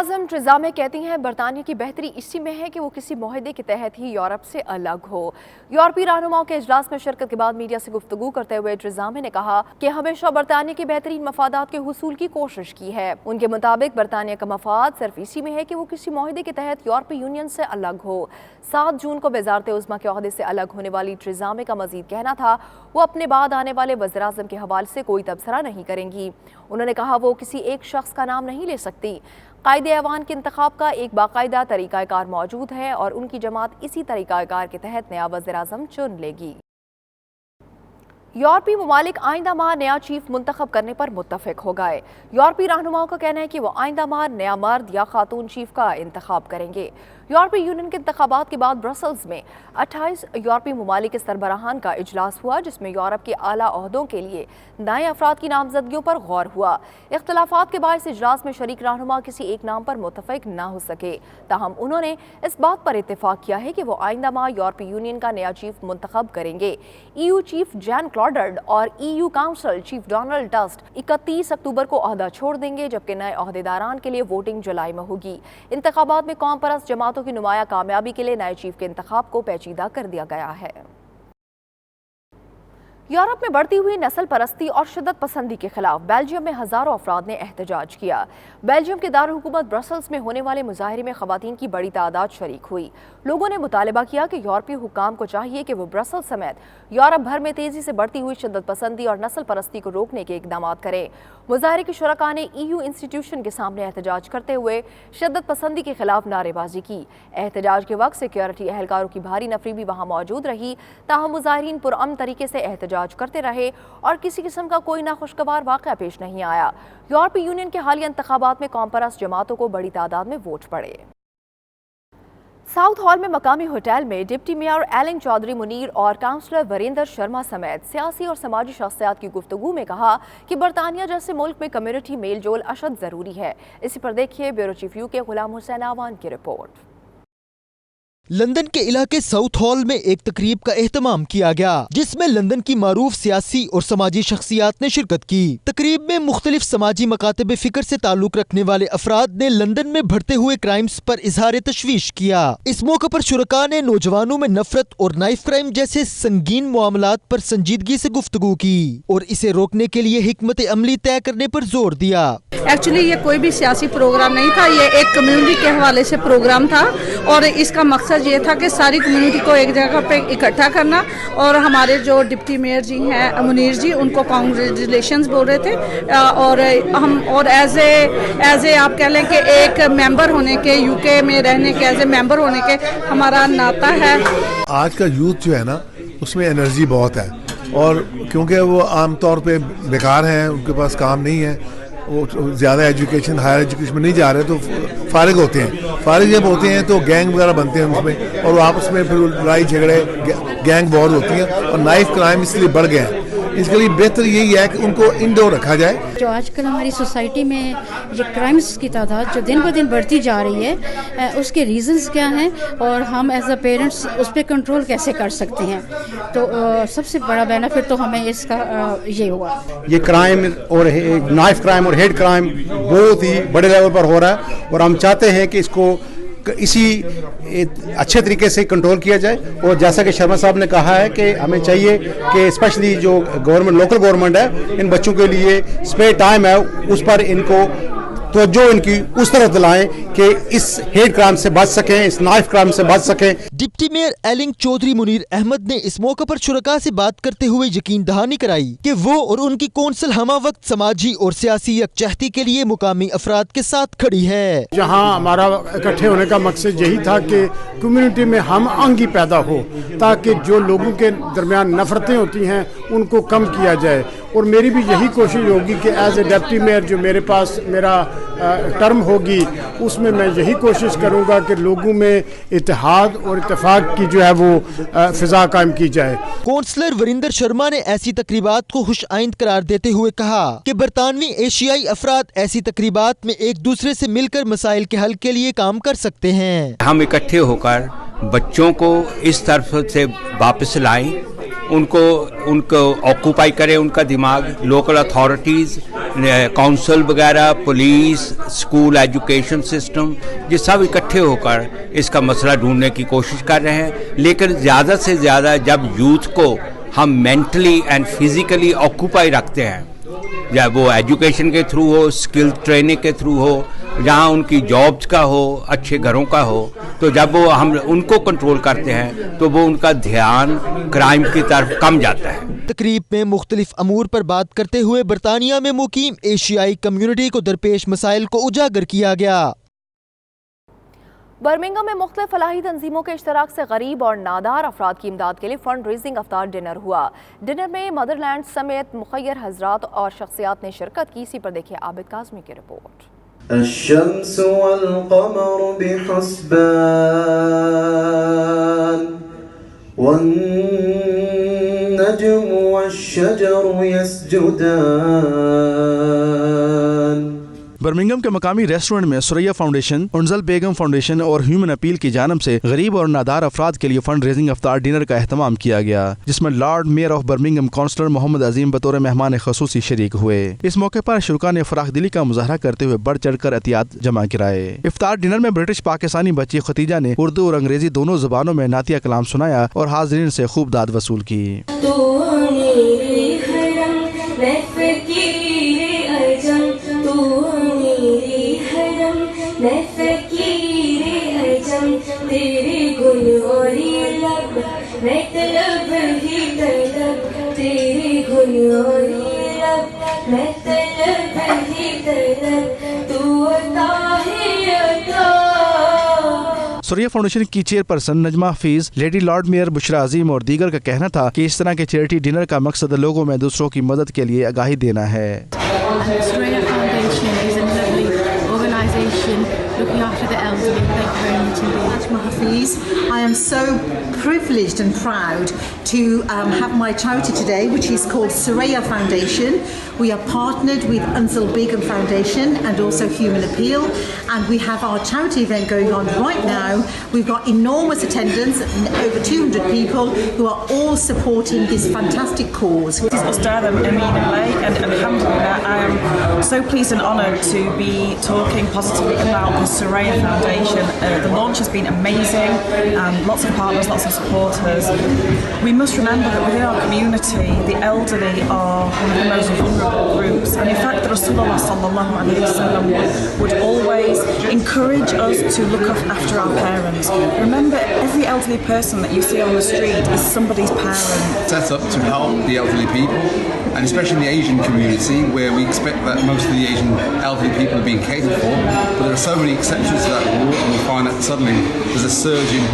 वज़ीर-ए-आज़म ट्रेज़ा मे कहती हैं बरतानिया की बेहतरी इसी में है कि वो किसी मुआहदे के तहत ही यूरोप से अलग हो। यूरोपीय रहनुमाओं के इजलास में शिरकत के बाद मीडिया से गुफ्तगू करते हुए ट्रेज़ा मे ने कहा कि हमेशा बरतानिया के बेहतरीन मफादात के हुसूल की कोशिश की है। उनके मुताबिक बरतानिया का मफाद सिर्फ इसी में है कि वो किसी मुआहदे के तहत यूरोपीय यूनियन से अलग हो। 7 जून को वज़ारत-ए-उज़्मा के ओहदे से अलग होने वाली ट्रेज़ा मे का मज़ीद कहना था वो अपने बाद आने वाले वज़ीर-ए-आज़म के हवाले से कोई तबसरा नहीं करेंगी। उन्होंने कहा वो किसी एक शख्स का नाम नहीं ले सकती। कायदे-ए-ऐवान के इंतखाब का एक बाकायदा तरीक़ाकार मौजूद है और उनकी जमात इसी तरीक़ाकार के तहत नया वज़ीर-ए-आज़म चुन लेगी। यूरोपीय ममालिक आइंदा माह नया चीफ मुंतखब करने पर मुत्तफिक हो गए। यूरोपीय रहनुमाओं का कहना है कि वो आइंदा माह नया मर्द या खातून चीफ का इंतखाब करेंगे। यूरोपीय यूनियन के इंतखाबात के बाद ब्रसल्स में 28 यूरोपीय ममालिक के सरबराहान का इजलास हुआ, जिसमें यूरोप के आला ओहदों के लिए नए अफराद की नामजदगियों पर गौर हुआ। इख्तलाफात के बायस इजलास में शरीक रहनुमा किसी एक नाम पर मुत्तफिक न हो सके, ताहम उन्होंने इस बात पर इत्तेफाक किया है कि वो आइंदा माह यूरोपीय यूनियन का नया चीफ मुंतखब करेंगे। EU चीफ जैन क्लॉडर्ड और EU council chief Donald tusk 31 अक्टूबर को ओहदा छोड़ देंगे, जबकि नए ओहदेदारान के लिए वोटिंग जुलाई में होगी। इंतखाबात में कौम परस्त जमातों की नुमाया कामयाबी के लिए नए चीफ के इंतखाब को पेचीदा कर दिया गया है। यूरोप में बढ़ती हुई नस्ल परस्ती और शिद्दत पसंदी के खिलाफ बेल्जियम में हजारों अफराद ने एहतजाज किया। बेल्जियम के दारुल-हुकूमत ब्रसल्स में होने वाले मुजाहरे में खवातीन की बड़ी तादाद शरीक हुई। लोगों ने मुतालबा किया कि यूरोपीय हुक्काम को चाहिए कि वो ब्रसल्स समेत यूरोप भर में तेजी से बढ़ती हुई शिद्दत पसंदी और नस्ल परस्ती को रोकने के इकदाम करें। मुजाहरे के शुरका ने EU इंस्टीट्यूशन के सामने एहतजाज करते हुए शिद्दत पसंदी के खिलाफ नारेबाजी की। एहतजाज के वक्त सिक्योरिटी एहलकारों की भारी नफरी भी वहाँ मौजूद रही, ताहम मुजाहरीन पुरअमन तरीके से एहतजाज करते रहे और किसी किस्म का कोई नाखुशगवार वाक़या पेश नहीं आया। यूरोपीय यूनियन के हालिया इंतखाबात में कौम परस्त जमातों को बड़ी तादाद में वोट पड़े। साउथ हॉल में मकामी होटल में डिप्टी मेयर एलिंग चौधरी मुनीर और काउंसलर वीरेंद्र शर्मा समेत सियासी और समाजी शख्सियात की गुफ्तगू में कहा कि बरतानिया जैसे मुल्क में कम्युनिटी मेल जोल अशद ज़रूरी है। इसी पर देखिए bureau chief UK Ghulam Hussain आवान की रिपोर्ट। लंदन के इलाके साउथ हॉल में एक तकरीब का एहतमाम किया गया, जिसमें लंदन की मारूफ सियासी और समाजी शख्सियात ने शिरकत की। तकरीब में मुख्तलिफ समाजी मकातब फिक्र से ताल्लुक रखने वाले अफराद ने लंदन में बढ़ते हुए क्राइम्स पर इजहार तशवीश किया। इस मौके पर शुरका ने नौजवानों में नफरत और नाइफ क्राइम जैसे संगीन मामलात पर संजीदगी से गुफ्तगू की और इसे रोकने के लिए हिकमत अमली तय करने पर जोर दिया। एक्चुअली ये कोई भी सियासी प्रोग्राम नहीं था, ये एक कम्युनिटी के हवाले से प्रोग्राम था और इसका मकसद ये था कि सारी कम्युनिटी को एक जगह पे इकट्ठा करना। और हमारे जो डिप्टी मेयर जी हैं मुनीर जी, उनको कांग्रेचुलेशंस बोल रहे थे और हम और एज ए आप कह लें कि एक मेंबर होने के, UK में रहने के, एज ए मेंबर होने के हमारा नाता है। आज का यूथ जो है ना, उसमें एनर्जी बहुत है और क्योंकि वो आमतौर पे बेकार हैं, उनके पास काम नहीं है, वो ज़्यादा एजुकेशन हायर एजुकेशन में नहीं जा रहे, तो फारिग होते हैं। फारिग जब होते हैं तो गैंग वगैरह बनते हैं उसमें और आपस में फिर लड़ाई झगड़े गैंग वॉर होती हैं और नाइफ क्राइम इसलिए बढ़ गया है। इसके लिए बेहतर यही है कि उनको इंडोर रखा जाए। जो आजकल हमारी सोसाइटी में ये क्राइम्स की तादाद जो दिन ब दिन बढ़ती जा रही है, उसके रीजंस क्या हैं और हम एज अ पेरेंट्स उस पर कंट्रोल कैसे कर सकते हैं। तो सबसे बड़ा बेनिफिट तो हमें इसका ये हुआ। ये क्राइम और नाइफ क्राइम और हेड क्राइम बहुत ही बड़े लेवल पर हो रहा है और हम चाहते हैं कि इसको इसी अच्छे तरीके से कंट्रोल किया जाए। और जैसा कि शर्मा साहब ने कहा है कि हमें चाहिए कि स्पेशली जो गवर्नमेंट लोकल गवर्नमेंट है, इन बच्चों के लिए स्पेयर टाइम है, उस पर इनको तो जो इनकी उस तरफ दिलाएं कि इस हेड क्राइम से बच सकें, इस नाइफ क्राइम से बच सकें। डिप्टी मेयर एलिंग चौधरी मुनीर अहमद ने इस मौके पर शुरका से बात करते हुए यकीन दहानी कराई कि वो और उनकी कौंसिल हमा वक्त समाजी और सियासी यकजहती के लिए मुकामी अफराद के साथ खड़ी है। जहाँ हमारा इकट्ठे होने का मकसद यही था कि कम्युनिटी में हम आंगी पैदा हो, ताकि जो लोगों के दरमियान नफरतें होती हैं उनको कम किया जाए। और मेरी भी यही कोशिश होगी कि एज ए डिप्टी मेयर जो मेरे पास मेरा टर्म होगी, उसमें मैं यही कोशिश करूंगा कि लोगों में इत्तेहाद और इत्तेफाक की जो है वो फिजा कायम की जाए। कौंसलर वीरेंद्र शर्मा ने ऐसी तकरीबात को खुश आइंद करार देते हुए कहा कि बरतानवी एशियाई अफराद ऐसी तकरीबात में एक दूसरे से मिलकर मसाइल के हल के लिए काम कर सकते हैं। हम इकट्ठे होकर बच्चों को इस तरफ से वापस लाएं, उनको ऑक्यूपाई करें उनका दिमाग। लोकल अथॉरिटीज़ काउंसिल वगैरह, पुलिस, स्कूल एजुकेशन सिस्टम, ये सब इकट्ठे होकर इसका मसला ढूंढने की कोशिश कर रहे हैं। लेकिन ज़्यादा से ज़्यादा जब यूथ को हम मेंटली एंड फिज़िकली ऑक्यूपाई रखते हैं, या वो एजुकेशन के थ्रू हो, स्किल ट्रेनिंग के थ्रू हो, जहाँ उनकी जॉब्स का हो, अच्छे घरों का हो, तो जब वो हम उनको कंट्रोल करते हैं तो वो उनका ध्यान क्राइम की तरफ कम जाता है। तकरीब में मुख्तलिफ अमूर पर बात करते हुए बरतानिया में मुकीम एशियाई कम्युनिटी को दरपेश मसाइल को उजागर किया गया। बर्मिंघम में मुख्तलिफ फलाही तंजीमों के इश्तराक से गरीब और नादार अफराद की इमदाद के लिए फंड रेजिंग अफ्तार डिनर हुआ। डिनर में मदरलैंड समेत मुखय्यर हजरात और शख्सियात ने शिरकत की। इसी पर देखिए आबिद काज़मी की रिपोर्ट। الشمس والقمر بحسبان والنجم والشجر يسجدان। बर्मिंघम के मकामी रेस्टोरेंट में सुरैया फाउंडेशन, उन्जल बेगम फाउंडेशन और ह्यूमन अपील की जानिब से गरीब और नादार अफराद के लिए फंड रेजिंग अफ्तार डिनर का एहतमाम किया गया, जिसमें lord mayor of Birmingham councillor Mohammad Azeem बतौर मेहमान खसूसी शरीक हुए। इस मौके पर शुरा ने फराख दिली का मुजाहरा करते हुए बढ़ चढ़ कर एहतियात जमा कराए। इफ्तार डिनर में ब्रिटिश पाकिस्तानी बच्ची खतीजा ने उर्दू और अंग्रेजी दोनों जुबानों में नातिया कलाम सुनाया और हाज़रीन से खूब दाद वसूल की। सुरैया फाउंडेशन की chairperson Najma Hafeez, lady lord mayor Bushra Azeem और दीगर का कहना था कि इस तरह के चैरिटी डिनर का मकसद लोगों में दूसरों की मदद के लिए आगाही देना है। looking after the elderly. Thank you very much indeed. Hafiz, I am so privileged and proud to have my charity today, which is called Suraya Foundation. We are partnered with Unzal Begum Foundation and also Human Appeal, and we have our charity event going on right now. We've got enormous attendance, over 200 people who are all supporting this fantastic cause. This is Ustad Amin Alay, and alhamdulillah, I am so pleased and honoured to be talking positively about the Suraya Foundation. The launch has been amazing, lots of partners, lots of supporters. We must remember that within our community, the elderly are one of the most vulnerable groups, and in fact, Rasulullah sallallahu alaihi wasallam would always encourage us to look after our parents. Remember, every elderly person that you see on the street is somebody's parent. Set up to help the elderly people, and especially in the Asian community, where we expect that most of the Asian elderly people are being catered for, but there are so many exceptions to that rule, and we find that suddenly there's a surge in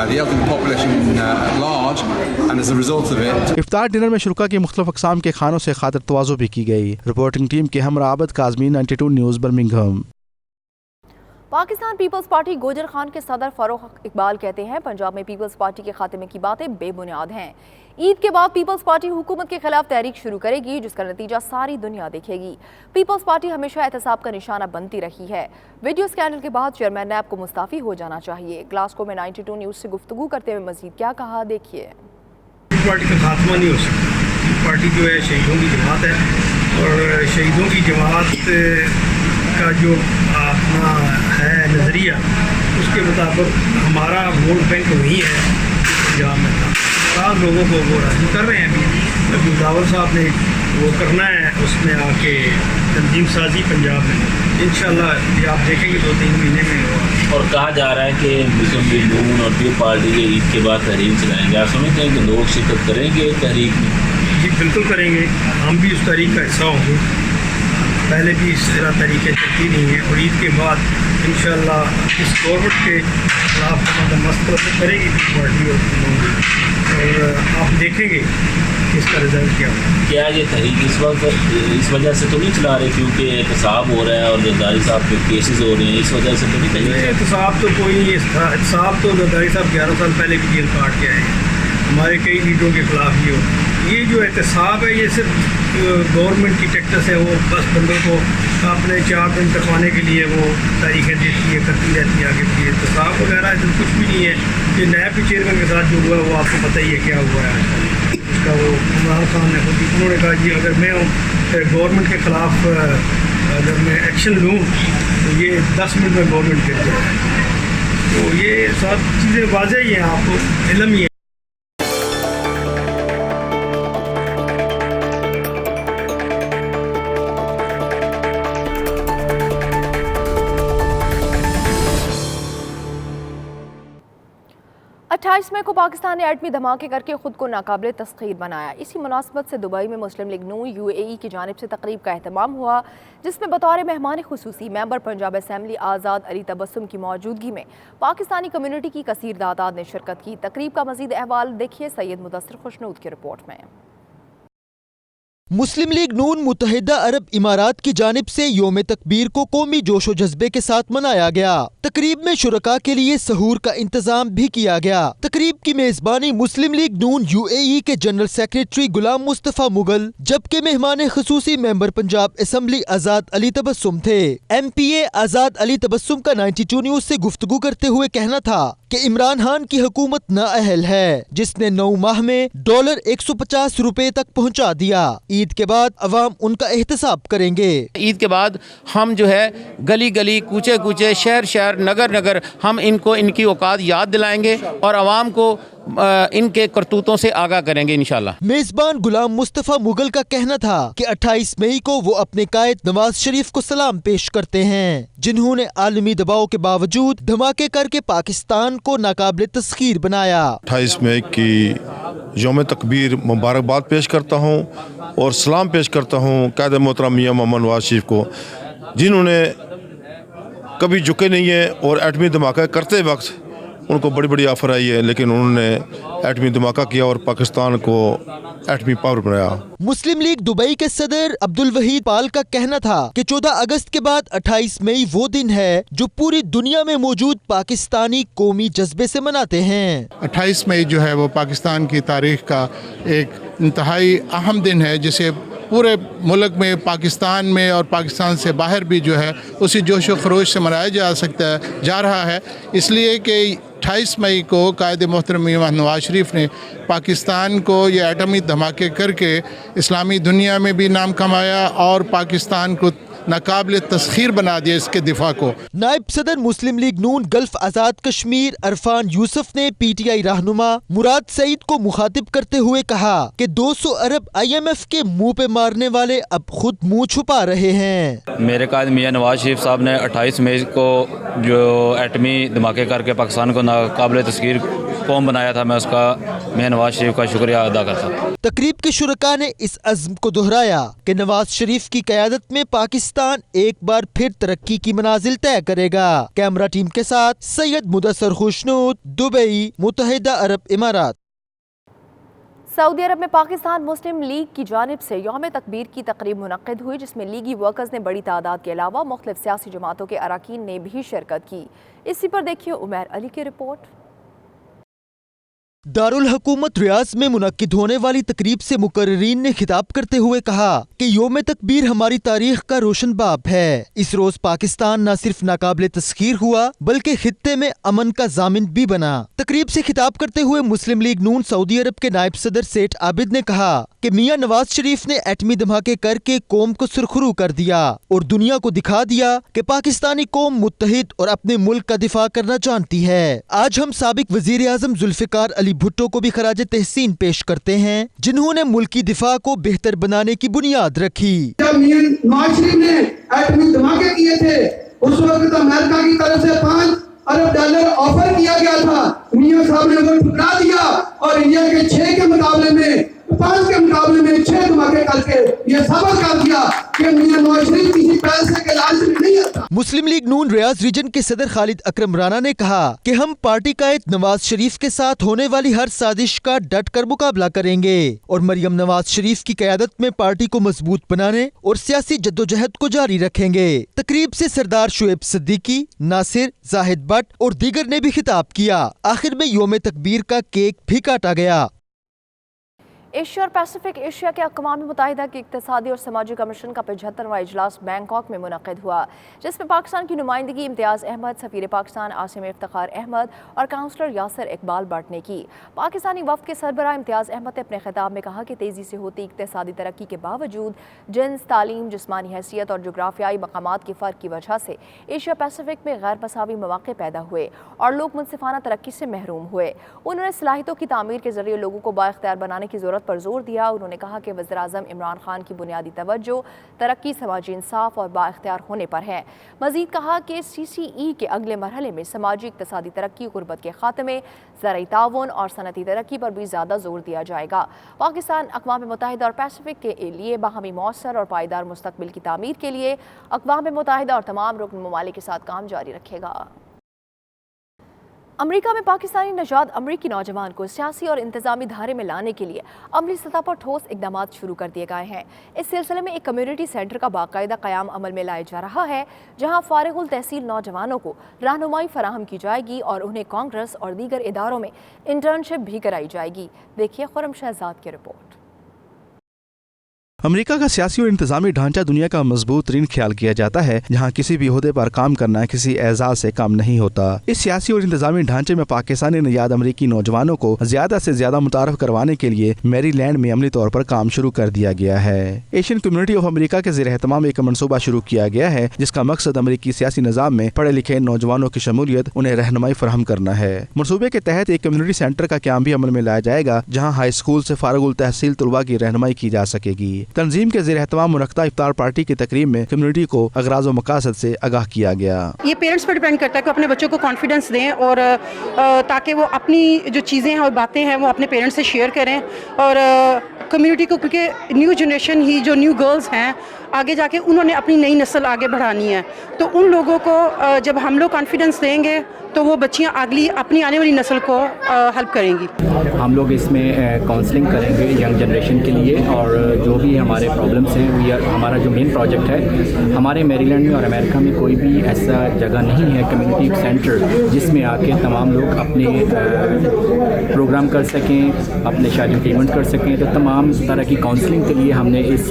the elderly population at large, and as a result of it. इफ्तार dinner में शुरा की मुख्तलिफ अक़साम के खानों से खातिर तवाज़ु भी की गई। रिपोर्टिंग टीम के हमरा आबिद काज़मी, 92 न्यूज़, बर्मिंघम। पाकिस्तान पीपल्स पार्टी गोजर खान के सदर फरोख इकबाल कहते हैं पंजाब में पीपल्स पार्टी के खात्मे की बातें बेबुनियाद हैं। ईद के बाद पीपल्स पार्टी हुकूमत के खिलाफ तहरीक शुरू करेगी, जिसका नतीजा सारी दुनिया देखेगी। पीपल्स पार्टी हमेशा एहतसाब का निशाना बनती रही है। वीडियो स्कैंडल के बाद चेयरमैन नैब को मुस्ताफ़ी हो जाना चाहिए। ग्लासगो में 92 न्यूज़ से गुफ्तगू करते हुए मजीद क्या कहा, देखिए। पार्टी का खात्मा नहीं हो सकता। पार्टी जो है शहीदों की जमात है, और शहीदों की जमात का जो अपना है नज़रिया, उसके मुताबिक हमारा वोट बैंक वही है पंजाब में था। आज लोगों को वो राजी कर रहे हैं। अभी दावल साहब ने वो करना है, उसमें आके तंजीम साजी पंजाब में इंशाल्लाह ये आप देखेंगे 2-3 महीने में होगा। और कहा जा रहा है कि मुस्लिम लीग नून और पीपल्स पार्टी के ईद के बाद तहरीक चलाएंगे। आप समझते हैं कि लोग शिरकत करेंगे तहरीक में? जी बिल्कुल करेंगे, हम भी उस तहरीक का हिस्सा होंगे। पहले भी इस तरह तरीके चलती नहीं है, और ईद के बाद इंशाल्लाह इस गवर्नमेंट के खिलाफ मसला करेगी पार्टी, और आप देखेंगे कि इसका रिजल्ट क्या होगा। क्या ये तहरीक इस वजह से तो नहीं चला रहे क्योंकि एहतसाब हो रहा है और जरदारी साहब के केसेस हो रहे हैं, इस वजह से तो नहीं? एहतसाब तो कोई नहीं, एहतसाब तो जरदारी साहब 11 साल पहले भी जेल काट के आए हैं। हमारे कई लीडरों के खिलाफ ये जो एहतसाब है, ये सिर्फ गवर्नमेंट की टैक्टिस है। वो बस बंदों को अपने 4 दिन तकवाने के लिए वो तारीखें देती है, करती रहती है आगे। एहतसाब वगैरह कुछ भी नहीं है। ये नैब के चेयरमैन के साथ जो हुआ है वो आपको पता ही है क्या हुआ है। اس کا وہ عمران خان نے خود انہوں نے کہا جی اگر میں گورنمنٹ کے خلاف اگر میں ایکشن لوں تو یہ 10 منٹ میں گورنمنٹ گر جائے. تو یہ سب چیزیں واضح ہی ہیں, آپ کو علم ہی ہے. اٹھائیس مئی کو پاکستان نے ایٹمی دھماکے کر کے خود کو ناقابل تسخیر بنایا. اسی مناسبت سے دبئی میں مسلم لیگ نون UAE کی جانب سے تقریب کا اہتمام ہوا, جس میں بطور مہمان خصوصی ممبر پنجاب اسمبلی آزاد علی تبسم کی موجودگی میں پاکستانی کمیونٹی کی کثیر تعداد نے شرکت کی. تقریب کا مزید احوال دیکھیے سید مدثر خوشنود کی رپورٹ میں. مسلم لیگ نون متحدہ عرب امارات کی جانب سے یوم تکبیر کو قومی جوش و جذبے کے ساتھ منایا گیا. تقریب میں شرکاء کے لیے سحور کا انتظام بھی کیا گیا. تقریب کی میزبانی مسلم لیگ نون UAE کے جنرل سیکریٹری غلام مصطفیٰ مغل, جبکہ مہمان خصوصی ممبر پنجاب اسمبلی آزاد علی تبسم تھے. MPA آزاد علی تبسم کا 92 نیوز سے گفتگو کرتے ہوئے کہنا تھا کہ عمران خان کی حکومت نااہل ہے, جس نے 9 ماہ میں $150 تک پہنچا دیا. عید کے بعد عوام ان کا احتساب کریں گے. عید کے بعد ہم جو ہے گلی گلی کوچے کوچے شہر شہر نگر نگر ہم ان کو ان کی اوقات یاد دلائیں گے اور عوام کو ان کے کرتوتوں سے آگاہ کریں گے انشاءاللہ. میزبان غلام مصطفیٰ مغل کا کہنا تھا کہ 28 مئی کو وہ اپنے قائد نواز شریف کو سلام پیش کرتے ہیں, جنہوں نے عالمی دباؤ کے باوجود دھماکے کر کے پاکستان کو ناقابل تسخیر بنایا. 28 مئی کی یوم تکبیر مبارکباد پیش کرتا ہوں اور سلام پیش کرتا ہوں قائد محترم میاں محمد نواز شریف کو, جنہوں نے کبھی جھکے نہیں ہیں اور ایٹمی دھماکہ کرتے وقت ان کو بڑی بڑی آفر آئی ہے, لیکن انہوں نے ایٹمی دھماکہ کیا اور پاکستان کو ایٹمی پاور بنایا. مسلم لیگ دبئی کے صدر عبدالوحید پال کا کہنا تھا کہ 14 اگست کے بعد 28 مئی وہ دن ہے جو پوری دنیا میں موجود پاکستانی قومی جذبے سے مناتے ہیں. 28 مئی جو ہے وہ پاکستان کی تاریخ کا ایک انتہائی اہم دن ہے, جسے پورے ملک میں پاکستان میں اور پاکستان سے باہر بھی جو ہے اسی جوش و خروش سے منایا جا رہا ہے. اس لیے کہ 28 مئی کو قائد محترم نواز شریف نے پاکستان کو یہ ایٹمی دھماکے کر کے اسلامی دنیا میں بھی نام کمایا اور پاکستان کو ناقابل تسخیر بنا دیا اس کے دفاع کو. نائب صدر مسلم لیگ نون گلف آزاد کشمیر عرفان یوسف نے PTI رہنما مراد سعید کو مخاطب کرتے ہوئے کہا کہ 200 ارب IMF کے منہ پہ مارنے والے اب خود منہ چھپا رہے ہیں. میرے قائد میاں نواز شریف صاحب نے 28 مئی کو جو ایٹمی دھماکے کر کے پاکستان کو ناقابل تسخیر قوم بنایا تھا, میں اس کا میاں نواز شریف کا شکریہ ادا کرتا ہوں. تقریب کے شرکاء نے اس عزم کو دہرایا کہ نواز شریف کی قیادت میں پاکستان ایک بار پھر ترقی کی منازل طے کرے گا. کیمرہ ٹیم کے ساتھ سید مدثر خوشنود, دبئی, متحدہ عرب امارات. سعودی عرب میں پاکستان مسلم لیگ کی جانب سے یوم تکبیر کی تقریب منعقد ہوئی, جس میں لیگی ورکرز نے بڑی تعداد کے علاوہ مختلف سیاسی جماعتوں کے اراکین نے بھی شرکت کی. اسی پر دیکھیے عمیر علی کی رپورٹ. دارالحکومت ریاض میں منعقد ہونے والی تقریب سے مقررین نے خطاب کرتے ہوئے کہا کہ یوم تکبیر ہماری تاریخ کا روشن باب ہے. اس روز پاکستان نہ صرف ناقابل تسخیر ہوا بلکہ خطے میں امن کا ضامن بھی بنا. تقریب سے خطاب کرتے ہوئے مسلم لیگ نون سعودی عرب کے نائب صدر سیٹھ عابد نے کہا کہ میاں نواز شریف نے ایٹمی دھماکے کر کے قوم کو سرخرو کر دیا اور دنیا کو دکھا دیا کہ پاکستانی قوم متحد اور اپنے ملک کا دفاع کرنا جانتی ہے. آج ہم سابق وزیر اعظم ذوالفقار علی بھٹو کو بھی خراج تحسین پیش کرتے ہیں, جنہوں نے ملکی دفاع کو بہتر بنانے کی بنیاد رکھی. جب میاں نواز شریف نے ایٹمی دھماکے کیے تھے اس وقت امریکہ کی طرف سے $5 ارب آفر کیا گیا تھا, میاں صاحب نے وہ ٹھکرا دیا اور انڈیا کے 6 کے مقابلے میں 5 کے مقابلے میں 6 دھماکے کر کے یہ ثابت کر دیا کہ میاں نواز شریف کسی پیسے کے لالچ میں نہیں آتا. مسلم لیگ نون ریاض ریجن کے صدر خالد اکرم رانا نے کہا کہ ہم پارٹی قائد نواز شریف کے ساتھ ہونے والی ہر سازش کا ڈٹ کر مقابلہ کریں گے اور مریم نواز شریف کی قیادت میں پارٹی کو مضبوط بنانے اور سیاسی جدوجہد کو جاری رکھیں گے. تقریب سے سردار شعیب صدیقی, ناصر, زاہد بٹ اور دیگر نے بھی خطاب کیا. آخر میں یوم تکبیر کا کیک بھی کاٹا گیا. एशिया और पैसिफिक एशिया के अक़वाम मुत्तहिदा के इक़्तिसादी और समाजी कमीशन का 75वां इजलास बैंकॉक में मुनक़िद हुआ, जिसमें पाकिस्तान की नुमाइंदगी इम्तियाज़ अहमद, सफ़ीर पाकिस्तान आसिम इफ्तिखार अहमद और काउंसलर यासिर इकबाल भट्ट ने की। पाकिस्तानी वफ़द के सरबराह इम्तियाज़ अहमद ने अपने खिताब में कहा कि तेज़ी से होती इक़्तिसादी तरक्की के बावजूद जिन्स, तालीम, जिस्मानी हैसियत और जोग्राफियाई मकामात के फ़र्क की वजह से एशिया पैसिफिक में गैर मसावी मौक़े पैदा हुए और लोग मुनसिफाना तरक्की से महरूम हुए। उन्होंने सलाहियतों की तामीर के ज़रिए लोगों को बाइख्तियार बनाने की ज़रूरत पर जोर दिया। उन्होंने कहा कि वज़ीर-ए-आज़म इमरान खान की बुनियादी तवज्जो तरक्की, समाजी इंसाफ और बाइख्तियार होने पर है। मज़ीद कहा कि CCE के अगले मरहले में समाजी इक़्तिसादी तरक्की, गुर्बत के खात्मे, ज़राई ताउन और सनती तरक्की पर भी ज़्यादा जोर दिया जाएगा। पाकिस्तान अक़वाम मुत्तहिदा और पैसिफिक के लिए बाहमी मौसर और पायदार मुस्तक़बिल की तामीर के लिए अक़वाम मुत्तहिदा और तमाम रुकन ममालिक के साथ काम जारी रखेगा। अमेरिका में पाकिस्तानी नजाद अमरीकी नौजवान को सियासी और इंतजामी धारे में लाने के लिए अमली सतह पर ठोस इकदाम शुरू कर दिए गए हैं। इस सिलसिले में एक कम्युनिटी सेंटर का बाकायदा क़याम अमल में लाया जा रहा है, जहां फारिगुल तहसील नौजवानों को रहनुमाई फराहम की जाएगी और उन्हें कांग्रेस और दीगर इदारों में इंटर्नशिप भी कराई जाएगी। देखिए खुर्रम शहजाद की रिपोर्ट। अमेरिका का सियासी और इंतजामी ढांचा दुनिया का मजबूत तरीन ख्याल किया जाता है, जहां किसी भी ओहदे पर काम करना किसी एजाज से कम नहीं होता। इस सियासी और इंतजामी ढांचे में पाकिस्तानी नयाद अमरीकी नौजवानों को ज्यादा से ज्यादा मुतारफ करवाने के लिए मैरीलैंड में अमली तौर पर काम शुरू कर दिया गया है। एशियन कम्युनिटी ऑफ अमेरिका के ज़ेर एहतमाम एक मनसूबा शुरू किया गया है, जिसका मकसद अमरीकी सियासी निज़ाम में पढ़े लिखे नौजवानों की शमूलियत, उन्हें रहनुमाई फराहम करना है। मनसूबे के तहत एक कम्युनिटी सेंटर का क्याम भी अमल में लाया जाएगा, जहाँ हाई स्कूल से फारिगुल तहसील तलबा की रहनुमाई की जा सकेगी। तंजीम के ज़ेर मुनक्ता इफ्तार पार्टी की तकरीब में कम्युनिटी को अगराज़ व मकासद से आगाह किया गया। ये पेरेंट्स पर डिपेंड करता है कि अपने बच्चों को कॉन्फिडेंस दें और ताकि वो अपनी जो चीज़ें हैं और बातें हैं वो अपने पेरेंट्स से शेयर करें और कम्युनिटी को, क्योंकि न्यू जनरेशन ही जो न्यू गर्ल्स हैं आगे जाके उन्होंने अपनी नई नस्ल आगे बढ़ानी है, तो उन लोगों को जब हम लोग कॉन्फिडेंस देंगे तो वो बच्चियाँ अगली अपनी आने वाली नस्ल को हेल्प करेंगी। हम लोग इसमें काउंसलिंग करेंगे यंग जनरेशन के लिए और जो भी हमारे प्रॉब्लम्स हैं, हमारा जो मेन प्रोजेक्ट है, हमारे मैरीलैंड में और अमेरिका में कोई भी ऐसा जगह नहीं है कम्युनिटी सेंटर जिसमें आके तमाम लोग अपने प्रोग्राम कर सकें, अपने शादी इवेंट कर सकें। तो तमाम तरह की काउंसलिंग के लिए हमने इस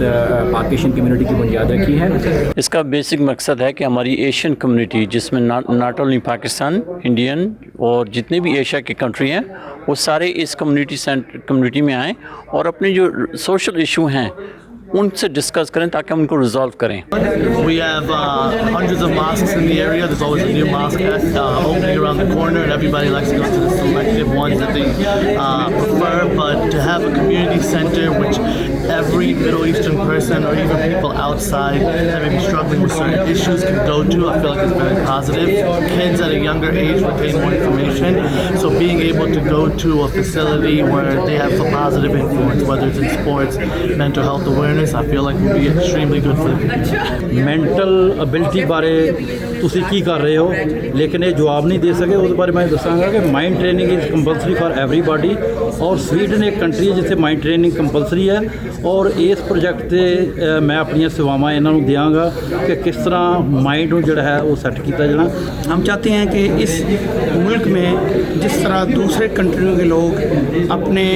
पाकिस्तान कम्युनिटी की बुनियाद रखी है। इसका बेसिक मकसद है कि हमारी एशियन कम्युनिटी, जिसमें नॉट ओनली पाकिस्तान, इंडियन और जितने भी एशिया के कंट्री हैं, वो सारे इस कम्युनिटी में आएँ और अपने जो सोशल इशू हैं उनसे डिस्कस करें ताकि हम उनको रिजॉल्व करें। We have hundreds of mosques in the area. There's always a new mosque opening around the corner, and everybody likes to go to the selective ones that they prefer. But to have a community center, which every Middle Eastern person or even people outside that may be struggling with certain issues can go to, I feel like it's very positive. Kids at a younger age retain more information, so being able to go to a facility where they have a positive influence, whether it's in sports, mental health awareness, I feel like will be extremely good for the community. Mental ability बारे ਤੁਸੀਂ ਕੀ ਕਰ ਰਹੇ ਹੋ, ਲੇਕਿਨ ਇਹ ਜਵਾਬ ਨਹੀਂ ਦੇ ਸਕੇ। ਉਸ ਬਾਰੇ ਮੈਂ ਦੱਸਾਂਗਾ ਕਿ mind training is compulsory for everybody और स्वीडन एक कंट्री है जिथे माइंड ट्रेनिंग कंपलसरी है और इस प्रोजेक्ट से मैं अपनी सेवावां इन्हों देंगा कि किस तरह माइंड जोड़ा है वो सैट किया जाना। हम चाहते हैं कि इस मुल्क में जिस तरह दूसरे कंट्रियों के लोग अपने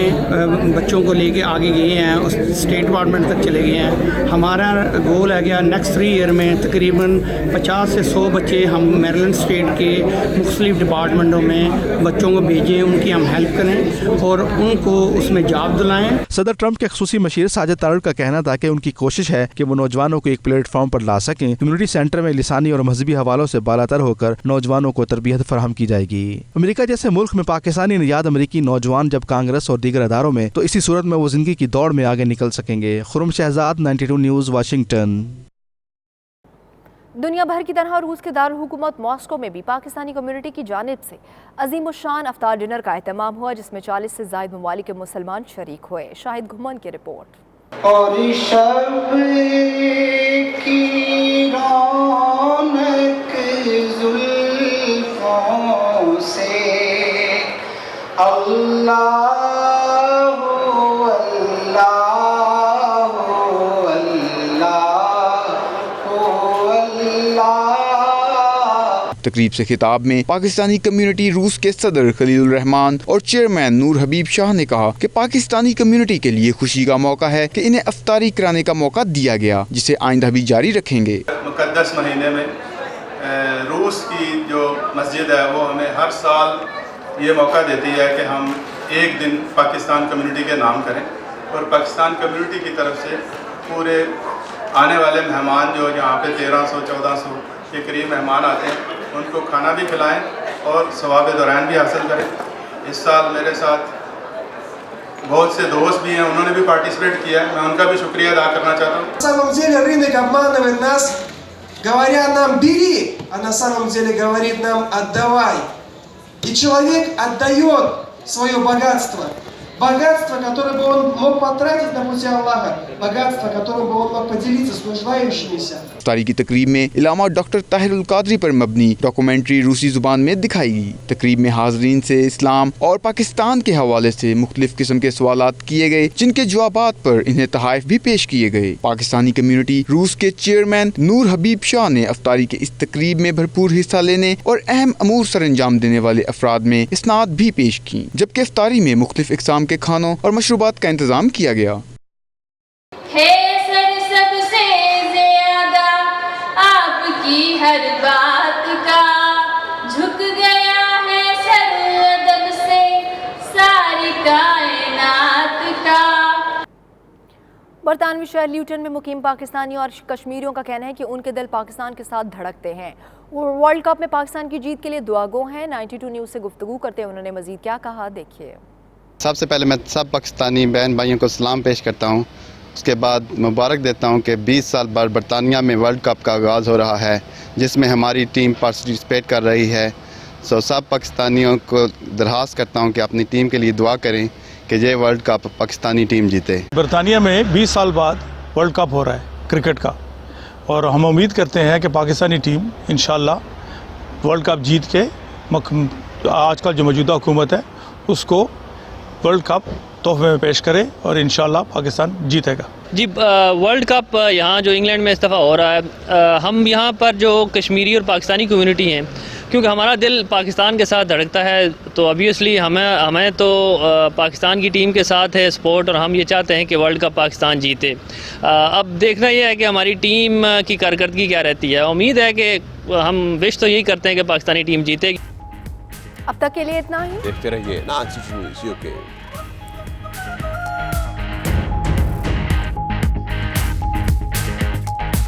बच्चों को लेके आगे गए हैं, उस स्टेट डिपार्टमेंट तक चले गए हैं, हमारा गोल है कि नेक्स्ट 3 ईयर में तकरीबन 50 से 100 बच्चे हम मैरीलैंड स्टेट के मुख्तलिफ डिपार्टमेंटों में बच्चों को भेजें, उनकी हम हेल्प करें और उनको उसमें जॉब दिलाएं। सदर ट्रंप के खसूसी मशीर साजिद तारुल का कहना था कि उनकी कोशिश है कि वो नौजवानों को एक प्लेटफॉर्म पर ला सकें। कम्युनिटी सेंटर में लिसानी और मजहबी हवालों से बालातर होकर नौजवानों को तरबियत फराहम की जाएगी। अमेरिका जैसे मुल्क में पाकिस्तानी नयाद अमरीकी नौजवान जब कांग्रेस और दीगर अदारों में, तो इसी सूरत में वो जिंदगी की दौड़ में आगे निकल सकेंगे। Khurram Shahzad, 92 news, Washington. दुनिया भर की तरह रूस के दारुल हुकूमत मॉस्को में भी पाकिस्तानी कम्युनिटी की जानिब से अजीम शान अफ्तार डिनर का एहतमाम हुआ, जिसमें 40 से ज़ायद ममालिक के मुसलमान शरीक हुए। शाहिद घुमन की रिपोर्ट। और शब की रौनक जुल्फों से अल्लाह तकरीब से खिताब में पाकिस्तानी कम्युनिटी रूस के सदर खलीलुर रहमान और चेयरमैन नूर हबीब शाह ने कहा कि पाकिस्तानी कम्युनिटी के लिए खुशी का मौका है कि इन्हें अफ्तारी कराने का मौका दिया गया, जिसे आइंदा भी जारी रखेंगे। मुकद्दस महीने में रूस की जो मस्जिद है वो हमें हर साल ये मौका देती है कि हम एक दिन पाकिस्तान कम्युनिटी के नाम करें और पाकिस्तान कम्युनिटी की तरफ से पूरे आने वाले मेहमान जो यहाँ पे 1300-1400 के करीब मेहमान आते हैं उनको खाना भी खिलाएं और सवाब दौरान भी हासिल करें। इस साल मेरे साथ बहुत से दोस्त भी हैं, उन्होंने भी पार्टिसिपेट किया है, मैं उनका भी शुक्रिया अदा करना चाहता हूँ। На самом деле рынок обманывает нас, говоря нам «бери», а на самом деле говорит нам «отдавай». И человек отдает свое богатство, которое бы он мог потратить на пути Аллаха, богатство, которым бы он мог поделиться с нуждающимися. इफ्तारी की तकरीब में इलामा डॉक्टर ताहिरुल कादरी पर मबनी डॉक्यूमेंट्री रूसी जुबान में दिखाई गई। तकरीब में हाजरीन से इस्लाम और पाकिस्तान के हवाले से मुख्तलिफ किस्म के सवालात किए गए, जिनके जवाबात पर इन्हें तहाइफ भी पेश किए गए। पाकिस्तानी कम्युनिटी रूस के चेयरमैन नूर हबीब शाह ने इफ्तारी के इस तकरीब में भरपूर हिस्सा लेने और अहम अमूर सर अंजाम देने वाले अफराद में इसनाद भी पेश की, जबकि इफ्तारी में मुख्तलिफ इकसाम के खानों और मशरूबात का इंतजाम किया गया। हर बात का झुक गया है सर अदब से सारी कायनात का। बरतानवी शहर ल्यूटन में मुकीम पाकिस्तानी और कश्मीरियों का कहना है कि उनके दिल पाकिस्तान के साथ धड़कते हैं। वो वर्ल्ड कप में पाकिस्तान की जीत के लिए दुआगो हैं। 92 न्यूज़ से गुफ्तगू करते हुए उन्होंने मजीद क्या कहा, देखिए। सबसे पहले मैं सब पाकिस्तानी बहन भाइयों को सलाम पेश करता हूँ। उसके बाद मुबारक देता हूँ कि 20 साल बाद बरतानिया में वर्ल्ड कप का आगाज़ हो रहा है, जिसमें हमारी टीम पार्टिसिपेट कर रही है। सब पाकिस्तानियों को दरख्वास्त करता हूँ कि अपनी टीम के लिए दुआ करें कि ये वर्ल्ड कप पाकिस्तानी टीम जीते। बरतानिया में 20 साल बाद वर्ल्ड कप हो रहा है क्रिकेट का, और हम उम्मीद करते हैं कि पाकिस्तानी टीम इंशाल्लाह वर्ल्ड कप जीत के आजकल जो मौजूदा हुकूमत है उसको वर्ल्ड कप तोहफे में पेश करे और इंशाल्लाह पाकिस्तान जीतेगा। जी, वर्ल्ड कप यहाँ जो इंग्लैंड में इस दफ़ा हो रहा है, हम यहाँ पर जो कश्मीरी और पाकिस्तानी कम्युनिटी हैं, क्योंकि हमारा दिल पाकिस्तान के साथ धड़कता है, तो ऑब्वियसली हमें तो पाकिस्तान की टीम के साथ है सपोर्ट, और हम ये चाहते हैं कि वर्ल्ड कप पाकिस्तान जीते। अब देखना ये है कि हमारी टीम की कारकर्दगी क्या रहती है। उम्मीद है कि हम विश तो यही करते हैं कि पाकिस्तानी टीम जीतेगी। अब तक के लिए इतना ही। देखते रहिए नासिक न्यूज़ यूके।